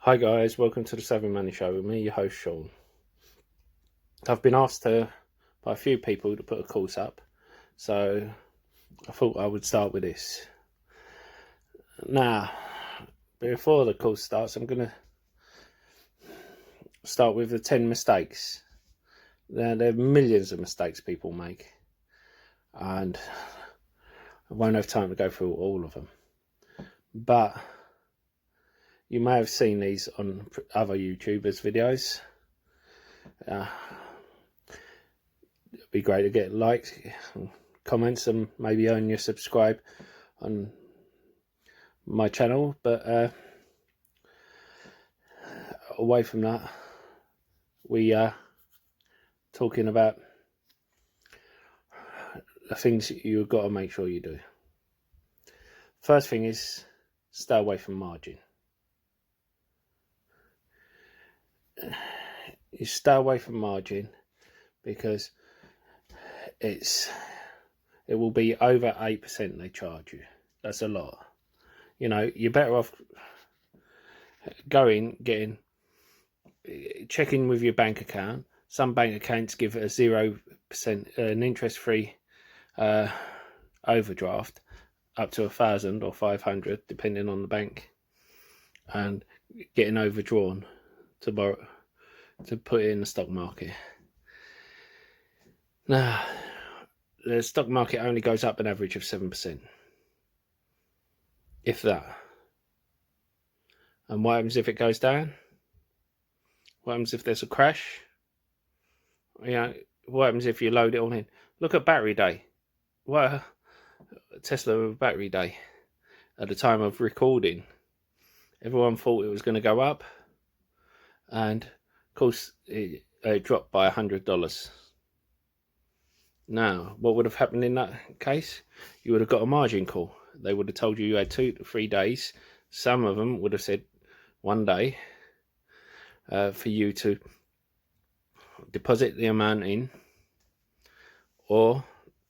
Hi guys, welcome to the Savvy Money Show with me, your host Sean. I've been asked by a few people to put a course up, so I thought I would start with this. Now, before the course starts, I'm going to start with the 10 mistakes. Now, there are millions of mistakes people make, and I won't have time to go through all of them. But you may have seen these on other YouTubers' videos. It'd be great to get likes, comments, and maybe earn your subscribe on my channel. But away from that, we are talking about the things you've got to make sure you do. First thing is stay away from margin. You stay away from margin because it will be over 8% they charge you. That's a lot. You know, you're better off checking with your bank account. Some bank accounts give a 0% an interest-free overdraft up to 1,000 or 500 depending on the bank, and getting overdrawn to put it in the stock market. Now, the stock market only goes up an average of 7%, if that. And what happens if it goes down? What happens if there's a crash? You know, what happens if you load it all in? Look at battery day. Well, Tesla battery day at the time of recording, everyone thought it was going to go up, and of course it dropped by $100. Now, what would have happened in that case? You would have got a margin call. They would have told you had 2 to 3 days. Some of them would have said 1 day for you to deposit the amount in, or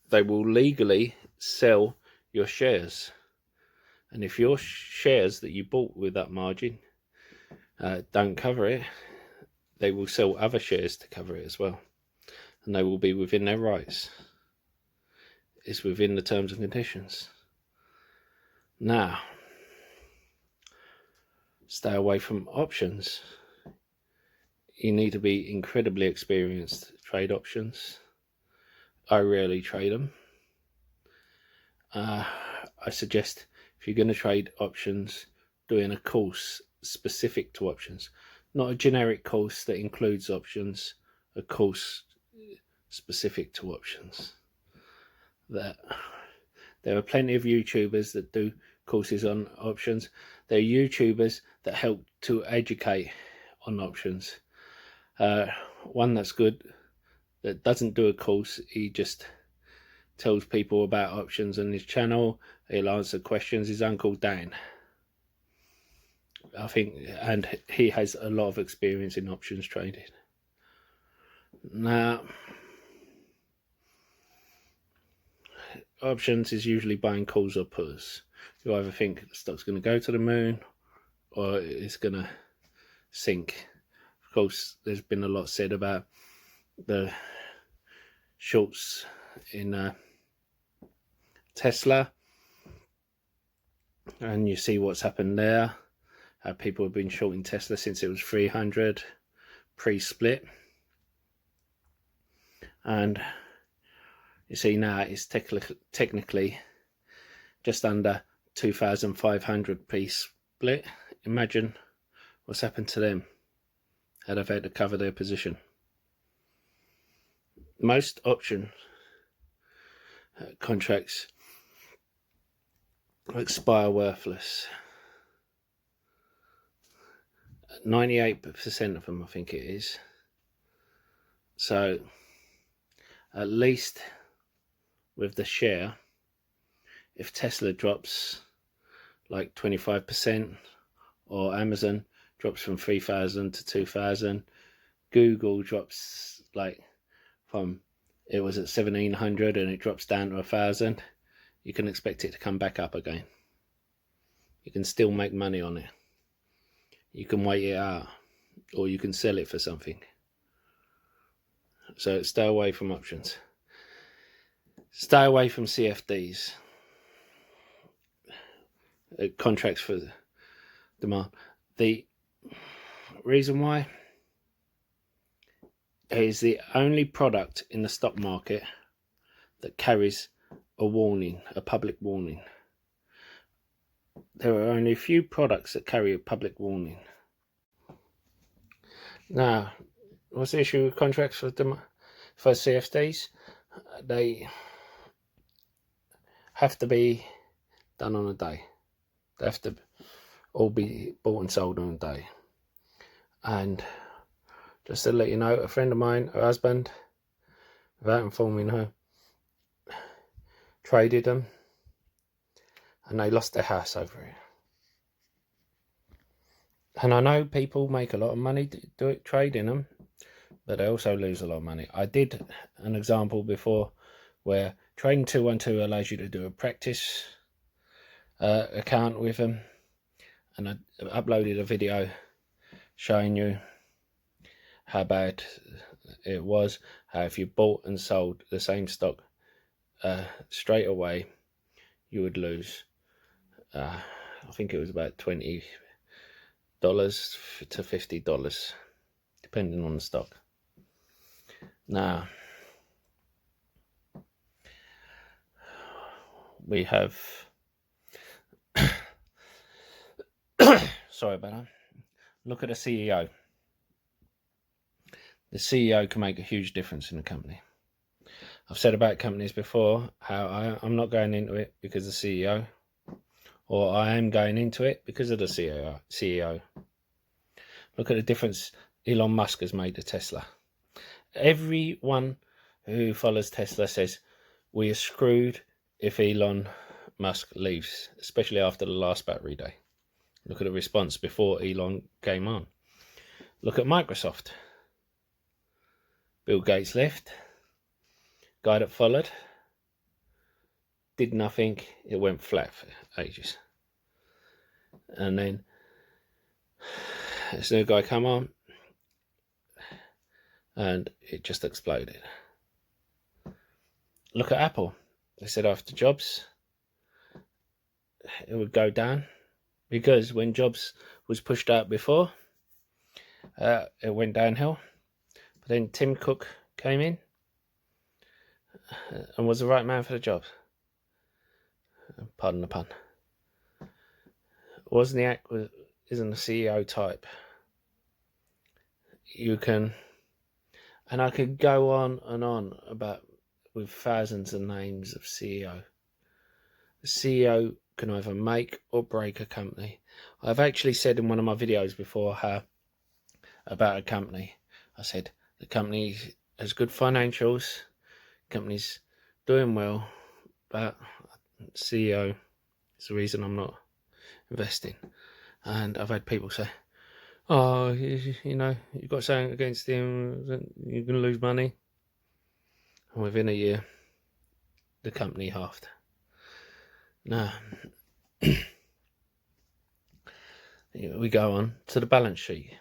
they will legally sell your shares. And if your shares that you bought with that margin don't cover it, they will sell other shares to cover it as well, and they will be within their rights. It's within the terms and conditions. Now, stay away from options. You need to be incredibly experienced to trade options. I rarely trade them. I suggest if you're going to trade options, doing a course specific to options, not a generic course that includes options, a course specific to options. There are plenty of YouTubers that do courses on options. There are YouTubers that help to educate on options. One that's good, that doesn't do a course, he just tells people about options on his channel. He'll answer questions. His Uncle Dan, I think, and he has a lot of experience in options trading. Now, options is usually buying calls or puts. You either think the stock's going to go to the moon or it's going to sink. Of course, there's been a lot said about the shorts in Tesla, and you see what's happened there. People have been shorting Tesla since it was 300 pre-split, and you see now it's technically just under 2,500 pre-split. Imagine what's happened to them had they've had to cover their position. Most option contracts expire worthless. 98% of them, I think it is. So at least with the share, if Tesla drops like 25%, or Amazon drops from 3,000 to 2,000, Google drops like from, it was at 1,700 and it drops down to 1,000, you can expect it to come back up again. You can still make money on it. you can wait it out, or you can sell it for something. So stay away from options. Stay away from CFDs, contracts for demand. The reason why is the only product in the stock market that carries a warning, a public warning. There are only a few products that carry a public warning. Now, what's the issue with contracts for CFDs? They have to be done on a day. They have to all be bought and sold on a day. And just to let you know, a friend of mine, her husband, without informing her, traded them, and they lost their house over it. And I know people make a lot of money trading them, but they also lose a lot of money. I did an example before where trading 212 allows you to do a practice account with them, and I uploaded a video showing you how bad it was, how if you bought and sold the same stock straight away, you would lose I think it was about $20 to $50, depending on the stock. Now, we have sorry about that. Look at the CEO. The CEO can make a huge difference in a company. I've said about companies before how I'm not going into it because of the CEO, or I am going into it because of the CEO. Look at the difference Elon Musk has made to Tesla. Everyone who follows Tesla says we are screwed if Elon Musk leaves, especially after the last battery day. Look at the response before Elon came on. Look at Microsoft. Bill Gates left. Guy that followed did nothing. It went flat for ages. And then this new guy come on, and it just exploded. Look at Apple. They said after Jobs, it would go down, because when Jobs was pushed out before, it went downhill. But then Tim Cook came in and was the right man for the job. Pardon the pun. Wozniak isn't a CEO type. You can, and I could go on and on about with thousands of names of CEO. The CEO can either make or break a company. I've actually said in one of my videos before how about a company. I said the company has good financials, company's doing well, but CEO is the reason I'm not investing. And I've had people say, oh, you know, you've got something against him, you're going to lose money. And within a year, the company halved. Now, we go on to the balance sheet.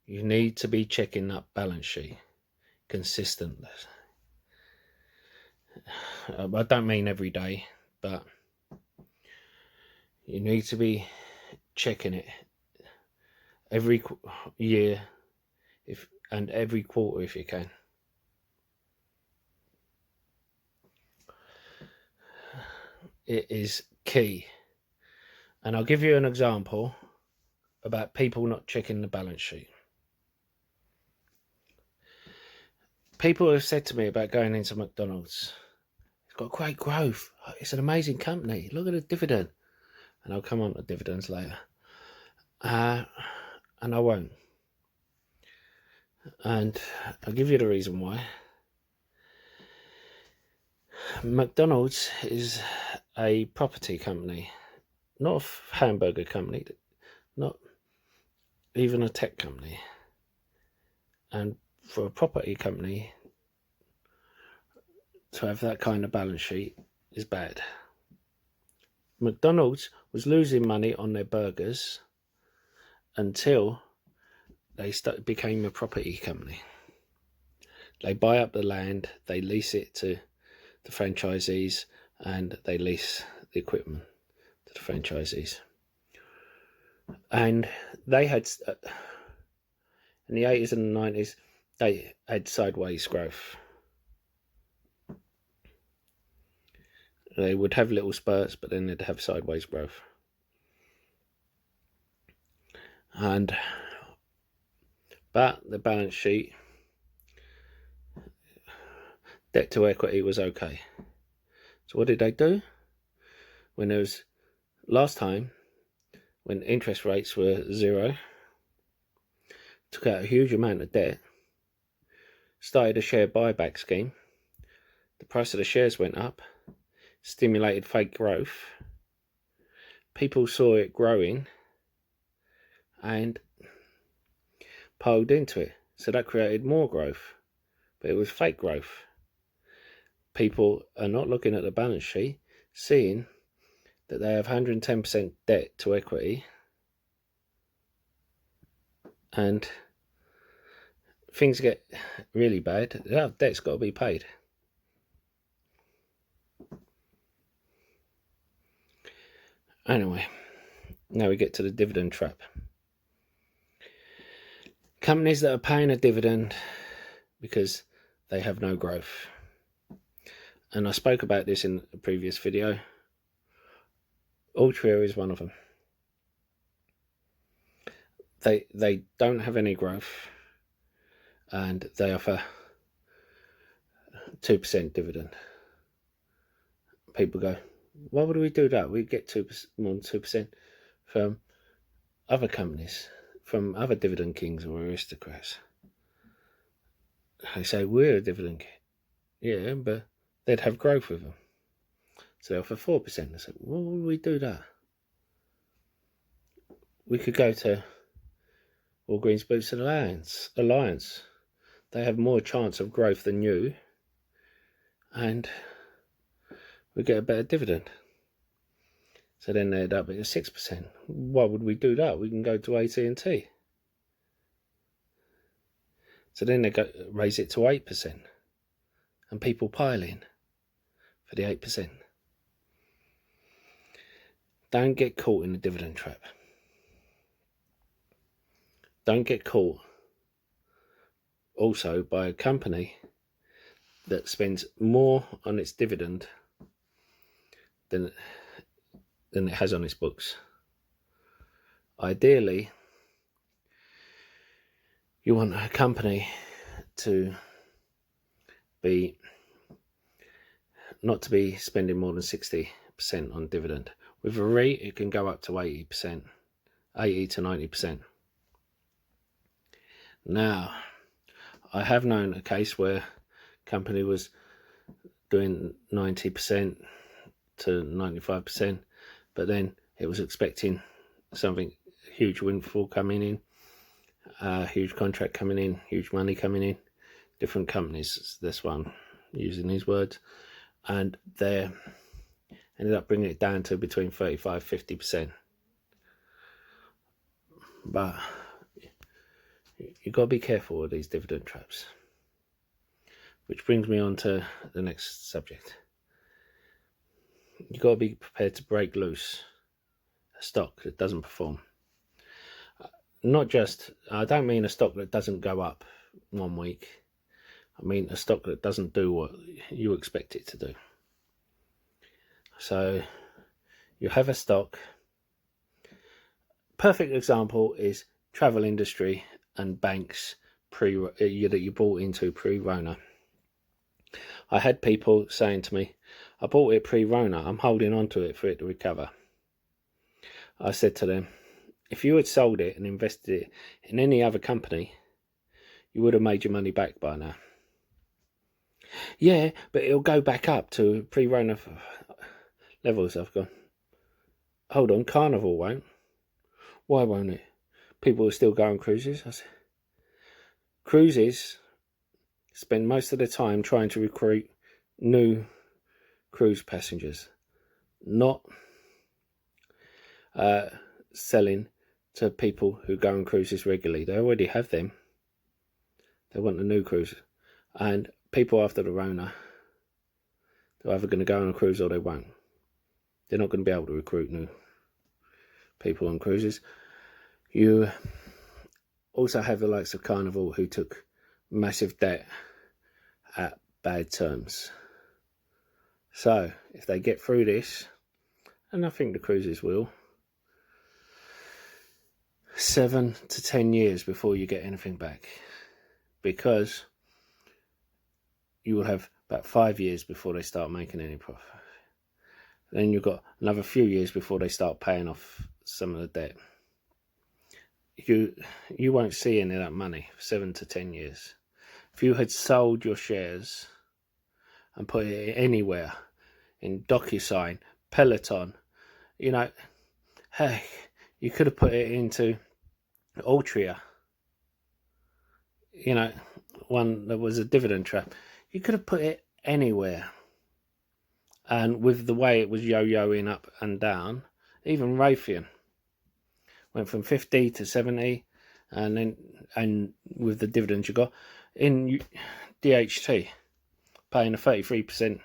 You need to be checking that balance sheet consistently. I don't mean every day, but you need to be checking it every year and every quarter if you can. It is key. And I'll give you an example about people not checking the balance sheet. People have said to me about going into McDonald's. It's got great growth. It's an amazing company. Look at the dividend. And I'll come on to dividends later. And I won't. And I'll give you the reason why. McDonald's is a property company, not a hamburger company, not even a tech company. And for a property company to have that kind of balance sheet is bad. McDonald's was losing money on their burgers, until they became a property company. They buy up the land, they lease it to the franchisees, and they lease the equipment to the franchisees. And they had, in the 80s and the 90s, they had sideways growth. They would have little spurts, but then they'd have sideways growth. But the balance sheet, debt to equity was okay. So what did they do? When there was, last time, when interest rates were 0, took out a huge amount of debt, started a share buyback scheme, the price of the shares went up, stimulated fake growth, people saw it growing and piled into it. So that created more growth, but it was fake growth. People are not looking at the balance sheet, seeing that they have 110% debt to equity, and things get really bad. That debt's got to be paid. Anyway, now we get to the dividend trap. Companies that are paying a dividend because they have no growth. And I spoke about this in a previous video. Altria is one of them. They don't have any growth, and they offer 2% dividend. People go, why would we do that? We get 2%, more than 2% from other companies, from other dividend kings or aristocrats. They say, we're a dividend king. Yeah, but they'd have growth with them. So they offer 4%. I said, why would we do that? We could go to Walgreens Boots Alliance. They have more chance of growth than you, and we get a better dividend. So then they'd up it to 6%. Why would we do that? We can go to AT&T. So then they raise it to 8%, and people pile in for the 8%. Don't get caught in the dividend trap. Don't get caught also by a company that spends more on its dividend than it has on its books. Ideally, you want a company to be not to be spending more than 60% on dividend. With a REIT, it can go up to 80%, 80 to 90%. Now, I have known a case where a company was doing 90% to 95%, but then it was expecting something, huge windfall coming in, huge contract coming in, huge money coming in, different companies, this one using these words, and they ended up bringing it down to between 35-50%. But you've got to be careful with these dividend traps. Which brings me on to the next subject. You've got to be prepared to break loose a stock that doesn't perform. Not just, I don't mean a stock that doesn't go up 1 week. I mean a stock that doesn't do what you expect it to do. So you have a stock. Perfect example is travel industry and banks that you bought into pre-Rona. I had people saying to me, I bought it pre-Rona, I'm holding on to it for it to recover. I said to them, if you had sold it and invested it in any other company, you would have made your money back by now. Yeah, but it'll go back up to pre-Rona levels. I've gone, hold on, Carnival won't. Why won't it? People are still going cruises. I said, cruises spend most of the time trying to recruit new cruise passengers, not selling to people who go on cruises regularly. They already have them. They want a new cruise. And people after the Rona, they're either going to go on a cruise or they won't. They're not going to be able to recruit new people on cruises. You also have the likes of Carnival, who took massive debt at bad terms. So if they get through this, and I think the cruises will, 7 to 10 years before you get anything back, because you will have about 5 years before they start making any profit. Then you've got another few years before they start paying off some of the debt. You won't see any of that money for 7 to 10 years. If you had sold your shares and put it anywhere, in DocuSign, Peloton, you know, hey, you could have put it into Altria, you know, one that was a dividend trap. You could have put it anywhere. And with the way it was yo-yoing up and down, even Raytheon went from 50 to 70, and with the dividends you got in DHT, paying a 33%,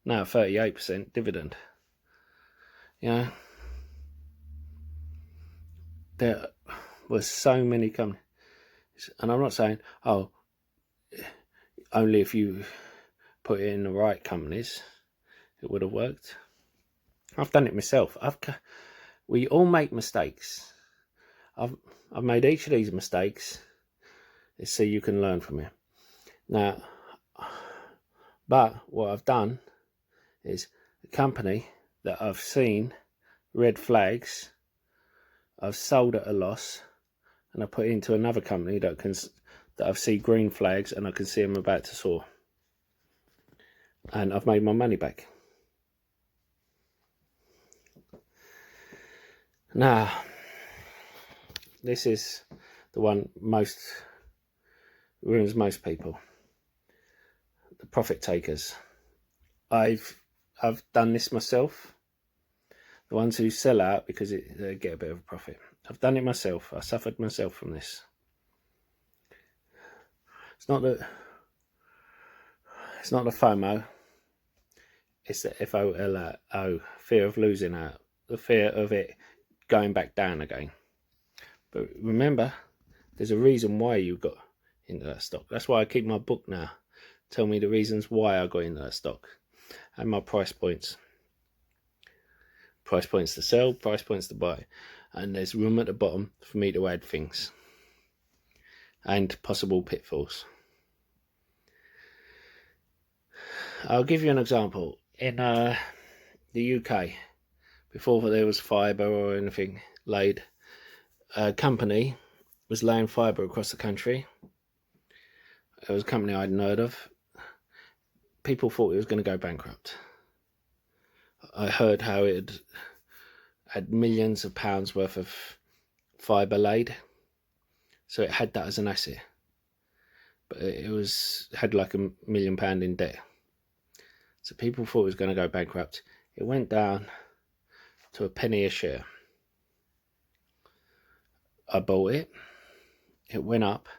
now 38% dividend. You know, there were so many companies, and I'm not saying, oh, only if you put it in the right companies it would have worked. I've done it myself. We all make mistakes. I've made each of these mistakes so you can learn from it. Now, but what I've done is a company that I've seen red flags, I've sold at a loss, and I put it into another company that I've seen green flags and I can see them about to soar, and I've made my money back. Now, this is the one ruins most people. The profit takers. I've done this myself. The ones who sell out because they get a bit of a profit. I've done it myself. I suffered myself from this. It's not the FOMO. It's the FOLO, fear of losing out. The fear of it going back down again. But remember, there's a reason why you got into that stock. That's why I keep my book now. Tell me the reasons why I got into that stock and my price points. Price points to sell, price points to buy. And there's room at the bottom for me to add things and possible pitfalls. I'll give you an example. In the UK, before there was fibre or anything laid, a company was laying fibre across the country. It was a company I hadn't heard of. People thought it was going to go bankrupt. I heard how it had millions of pounds worth of fibre laid, so it had that as an asset, but it had like £1 million in debt. So people thought it was going to go bankrupt. It went down to a penny a share. I bought it. It went up.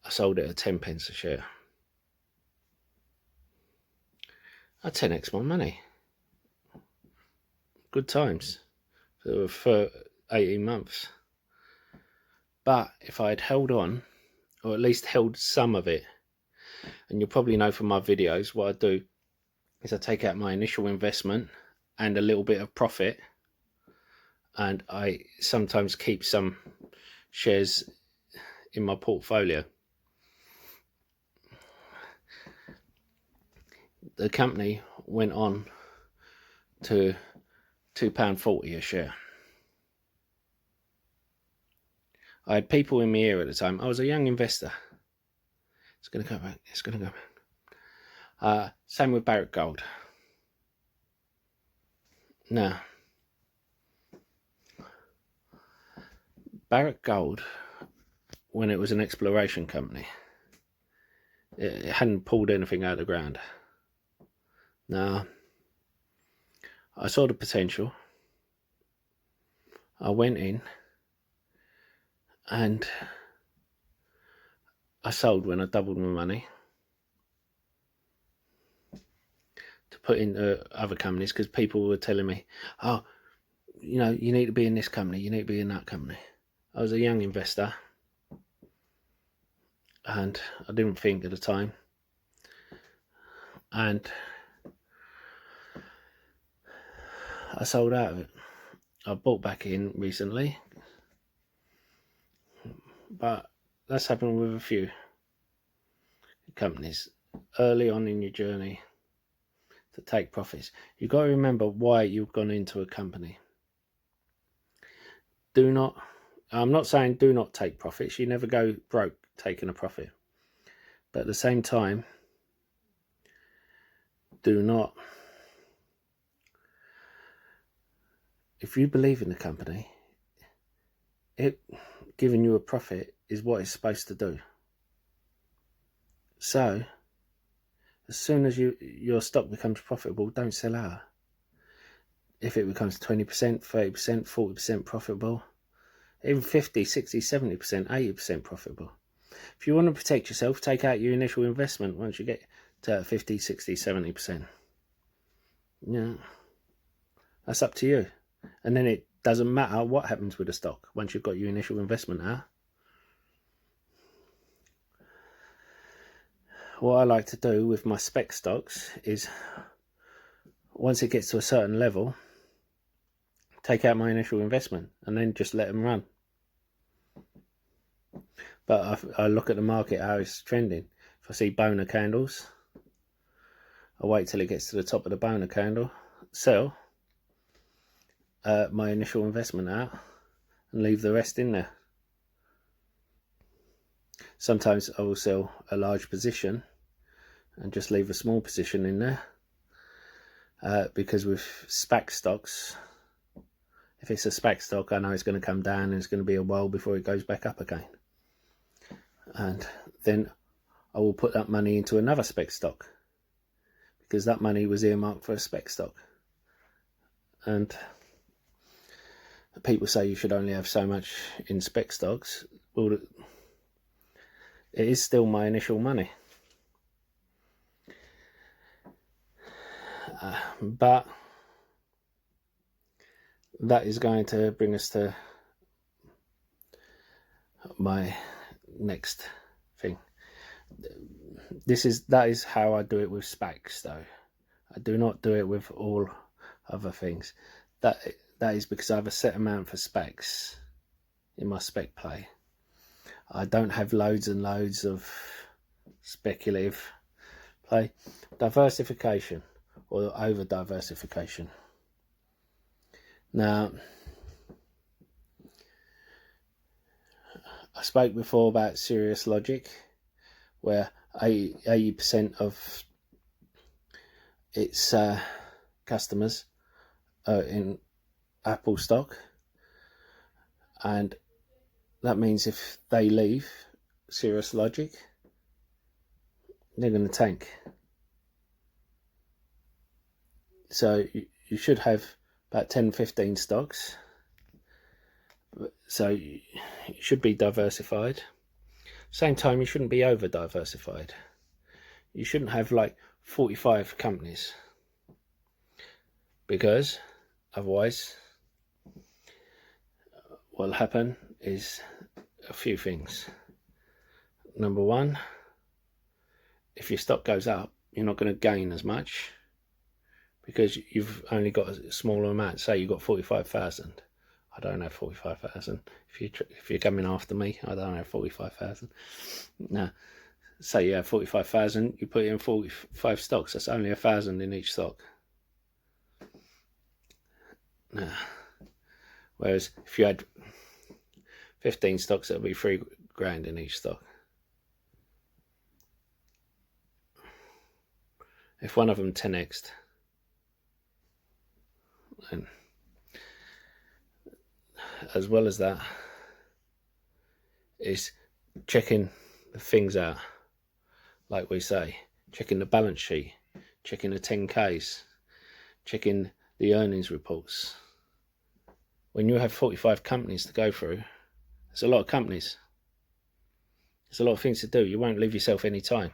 I sold it at 10 pence a share. I 10x my money. Good times for 18 months. But if I had held on, or at least held some of it, and you'll probably know from my videos, what I do is I take out my initial investment and a little bit of profit, and I sometimes keep some shares in my portfolio. The company went on to £2.40 a share. I had people in my ear at the time. I was a young investor. It's going to go back. It's going to go back. Same with Barrick Gold. Now, Barrick Gold, when it was an exploration company, it hadn't pulled anything out of the ground. Now, I saw the potential. I went in And I sold when I doubled my money to put into other companies, because people were telling me, oh, you know, you need to be in this company, you need to be in that company. I was a young investor and I didn't think at the time, and I sold out of it. I bought back in recently, but that's happened with a few companies early on in your journey to take profits. You've got to remember why you've gone into a company. I'm not saying do not take profits. You never go broke taking a profit. But at the same time, if you believe in the company, it giving you a profit is what it's supposed to do. So, as soon as your stock becomes profitable, don't sell out. If it becomes 20%, 30%, 40% profitable, even 50, 60, 70%, 80% profitable. If you want to protect yourself, take out your initial investment once you get to 50, 60, 70%. Yeah, that's up to you. And then it doesn't matter what happens with the stock once you've got your initial investment out. What I like to do with my spec stocks is, once it gets to a certain level, take out my initial investment and then just let them run. But I look at the market, how it's trending. If I see boner candles, I wait till it gets to the top of the boner candle, sell my initial investment out and leave the rest in there. Sometimes I will sell a large position and just leave a small position in there, because with SPAC stocks, if it's a SPAC stock, I know it's going to come down and it's going to be a while before it goes back up again. And then I will put that money into another SPAC stock, because that money was earmarked for a SPAC stock. And people say you should only have so much in SPAC stocks. Well, it is still my initial money. But that is going to bring us to my next thing. That is how I do it with SPACs, though. I do not do it with all other things. That is because I have a set amount for SPACs in my spec play. I don't have loads and loads of speculative play. Diversification, or over diversification. Now, I spoke before about Serious Logic, where 80% of its customers are in Apple stock, and that means if they leave Serious Logic, they're going to tank. So you should have about 10-15 stocks, so you should be diversified. Same time, you shouldn't be over diversified. You shouldn't have like 45 companies, because otherwise what will happen is a few things. Number one, if your stock goes up, you're not going to gain as much, because you've only got a smaller amount. Say you've got 45,000. I don't have 45,000. If you're coming after me, I don't have 45,000. Now, say you have 45,000, you put in 45 stocks. That's only 1,000 in each stock. Now, whereas if you had 15 stocks, that'll be $3,000 in each stock. If one of them 10x'd, and as well as that is checking the things out, like we say, checking the balance sheet, checking the 10Ks, checking the earnings reports. When you have 45 companies to go through, There's a lot of companies. There's a lot of things to do. You won't leave yourself any time.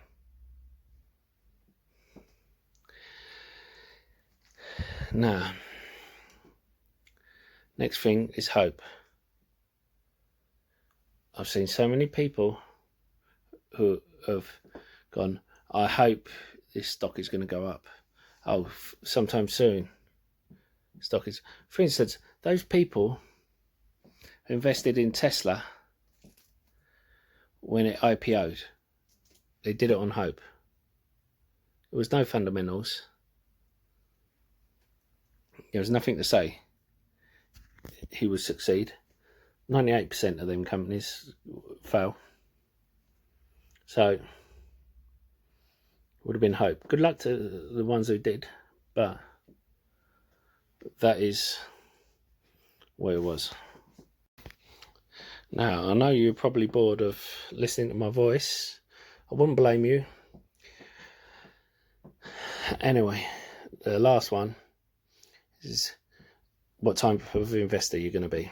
Now, next thing is hope. I've seen so many people who have gone, I hope this stock is going to go up. Oh, sometime soon. Stock is, for instance, those people who invested in Tesla when it IPO'd, they did it on hope. There was no fundamentals. There was nothing to say he would succeed. 98% of them companies fail. So it would have been hope. Good luck to the ones who did, but that is where it was. Now, I know you're probably bored of listening to my voice. I wouldn't blame you. Anyway, the last one is what type of investor you're going to be.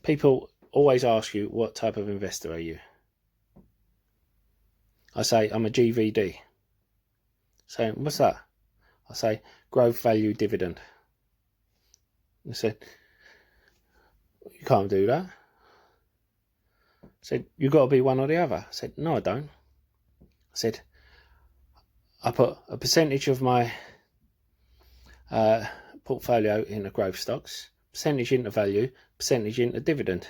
People always ask you, what type of investor are you? I say, I'm a GVD. So, what's that? I say, growth, value, dividend. They said, you can't do that. I said, you've got to be one or the other. I said, no, I don't. I said, I put a percentage of my portfolio into growth stocks, percentage into value, percentage into dividend.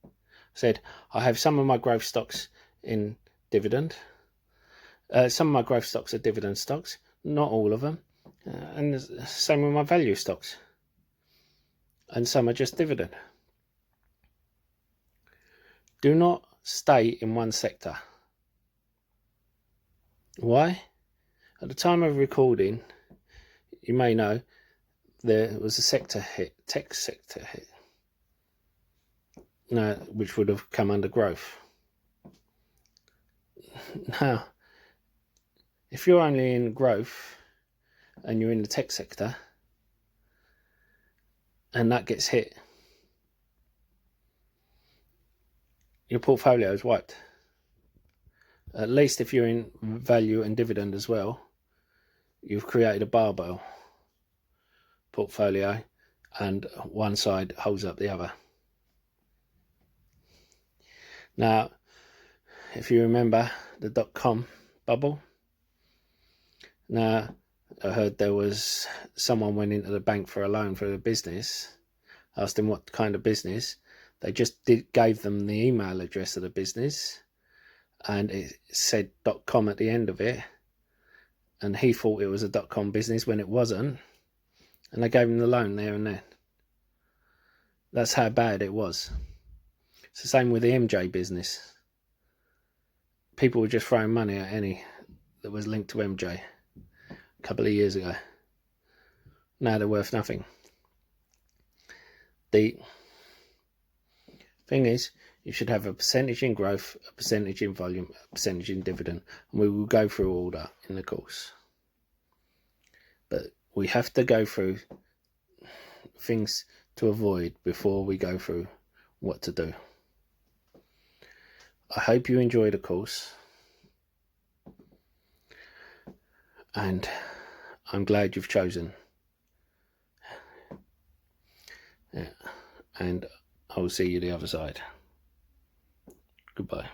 I said, I have some of my growth stocks in dividend. Some of my growth stocks are dividend stocks, not all of them. And the same with my value stocks. And some are just dividend. Do not stay in one sector. Why? At the time of recording, you may know there was a sector hit, tech sector hit, which would have come under growth. Now, if you're only in growth and you're in the tech sector and that gets hit, your portfolio is wiped. At least if you're in value and dividend as well, you've created a barbell portfolio and one side holds up the other. Now, if you remember the dotcom bubble, now I heard there was someone went into the bank for a loan for a business, asked him what kind of business. They just gave them the email address of the business and it said .com at the end of it, and he thought it was a .com business when it wasn't, and they gave him the loan there and then. That's how bad it was. It's the same with the MJ business. People were just throwing money at any that was linked to MJ a couple of years ago. Now they're worth nothing. The thing is, you should have a percentage in growth, a percentage in volume, a percentage in dividend, and we will go through all that in the course. But we have to go through things to avoid before we go through what to do. I hope you enjoy the course, and I'm glad you've chosen. Yeah. And I'll see you the other side. Goodbye.